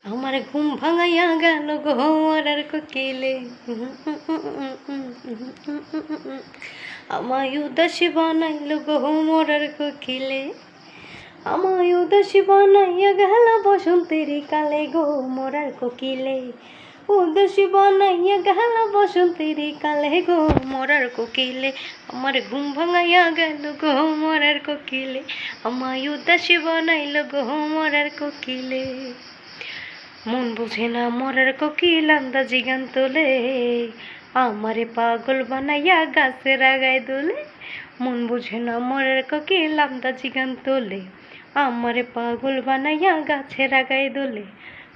আমার ঘুম ভাঙাইয়া গেল ঘোমরার কোকিলে, আমায় উদাসী বানাইল ঘোমরার কোকিলে, আমায় উদাসী বানাইয়া গেল বসন্তের কালে ঘোমরার কোকিলে, উদাসী বানাইয়া গেল বসন্তের কালে ঘোমরার কোকিলে, আমার ঘুম ভাঙাইয়া গেল ঘোমরার কোকিলে, আমায় উদাসী বানাইল ঘোমরার কোকিলে। মন বুঝে না মরার কোকিল আন্দাজি গান তোলে, আমারে পাগল বানাইয়া গাছের আগায় দোলে। মন বুঝে না মরার কোকিল আন্দাজি গান তোলে, আমারে পাগল বানাইয়া গাছের আগায় দোলে।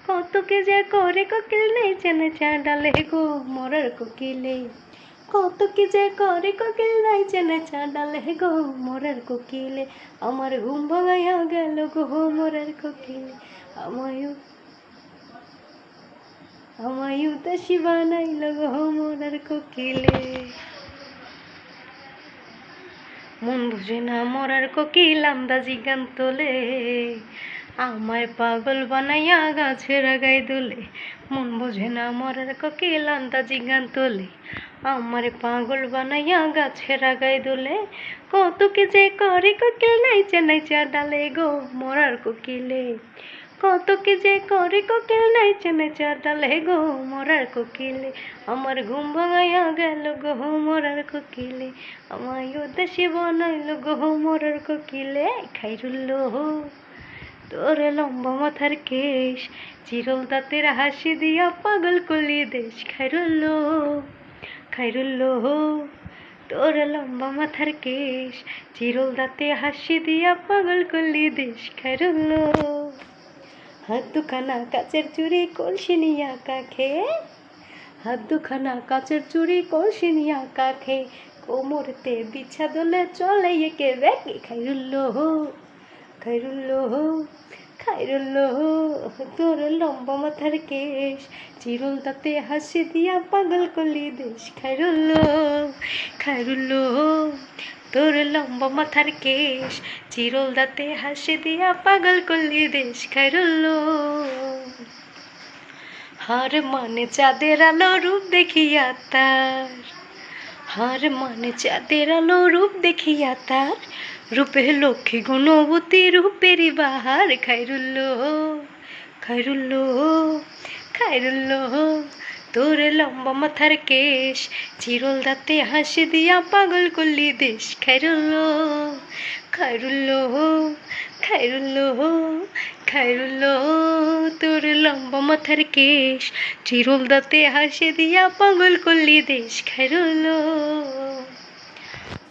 কত কে যে করে কোকিল নেচে নেচে ডালে গো মরার কোকিলে, কত কি যে করে কোকিল নেচে নেচে ডালে গো মরার কোকিলে, আমার ঘুম ভাঙাইয়া গেল গো মরার কোকিলে, আমায় উদাসী বানাইল ঘোমরার কোকিলে। মন বুঝে না মরার কোকিল আন্দাজি গান তোলে, আমায় পাগল বানাইয়া গাছের আগায় দোলে। মন বুঝে না মরার কোকিল আন্দাজি গান তোলে, আমারে পাগল বানাইয়া গাছের আগায় দোলে। কত কি যে করে কোকিল নাইচে নাইচে ডালে গো মরার কোকিলে, কত কি যে করে কোকিল নাইচে নাইচে ডালে গো মরার কোকিলে, আমার ঘুম ভাঙাইয়া গেল গো মরার কোকিলে, আমায় উদাসী বানাইল গো মরার কোকিলে। খাইরুল্লো তোর লম্বা মাথার কেশ, চিরল দাঁতের হাসি দিয়া পাগল করলি দেশ। খাইরুল্লো খাইরুল্লো তোর লম্বা মাথার কেশ, চিরল দাঁতে হাসি দিয়া পাগল করলি দেশ। খাইরুল্লো হাত দুখানা কাচের চুড়ি কলসি নিয়া কাখে, হাত দুখানা কাচের চুড়ি কলসি নিয়া কাখে, কোমরতে বিছা দোলে চলে একে ব্যাকে। খাইরুল্লো খাইরুল্লো খাইরুল্লো তোর লম্বা মাথার কেশ, চিরল দাঁতে হাসি দিয়া পাগল করলি দেশ। খাইরুল্লো খাইরুল্লো তোর লম্বা মাথার কেশ, চিরল দাঁতে হাসি দিয়া পাগল করলি দেশ। খাইরুল্লো হার মানে চাঁদের আলো রূপ দেখিয়া তার, হার মানে চাঁদের আলো রূপ দেখিয়া তার, রূপে লক্ষ্মী গুণবতী রূপেরই বাহার। খাইরুল্লো খাইরুল্লো খাইরুল্লো তোর লম্বা মাথার কেশ, চিরল দাঁতে হাসি দিয়া পাগল করলি দেশ। খাইরুল্লো খাইরুল্লো খাইরুল্লো খাইরুল্লো তোর লম্বা মাথার কেশ, চিরল দাঁতে হাসি দিয়া পাগল করলি দেশ। খাইরুল্লো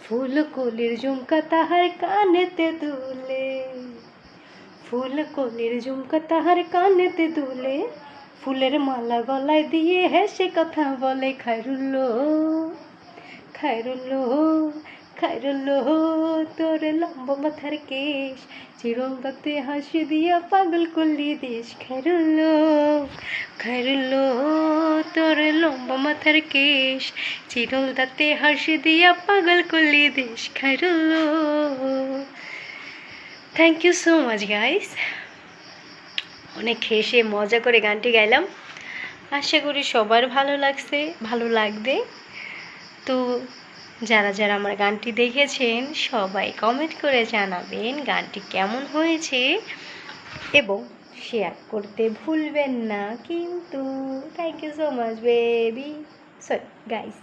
ফুল কলির ঝুমকা তাহার কানেতে দুলে, ফুল কলির ঝুমকা তাহার কানেতে দুলে, ফুলের মালা গলায় দিয়ে হেসে কথা বলে। খাইরুল্লো খাইরুল্লো খাইরুল্লো তোর লম্বা মাথার কেশ, চিরল দাঁতে হাসি দিয়া পাগল করলি দেশ। খাইরুল্লো খাইরুল্লো তোর লম্বা মাথার কেশ, চিরল দাঁতে হাসি দিয়া পাগল করলি দেশ। খাইরুল্লো thank you so much guys, অনেক হেসে মজা করে গানটি গাইলাম। আশা করি সবার ভালো লাগছে, ভালো লাগবে। তো যারা যারা আমার গানটি দেখেছেন সবাই কমেন্ট করে জানাবেন গানটি কেমন হয়েছে এবং শেয়ার করতে ভুলবেন না কিন্তু। Thank you so much baby, sorry guys.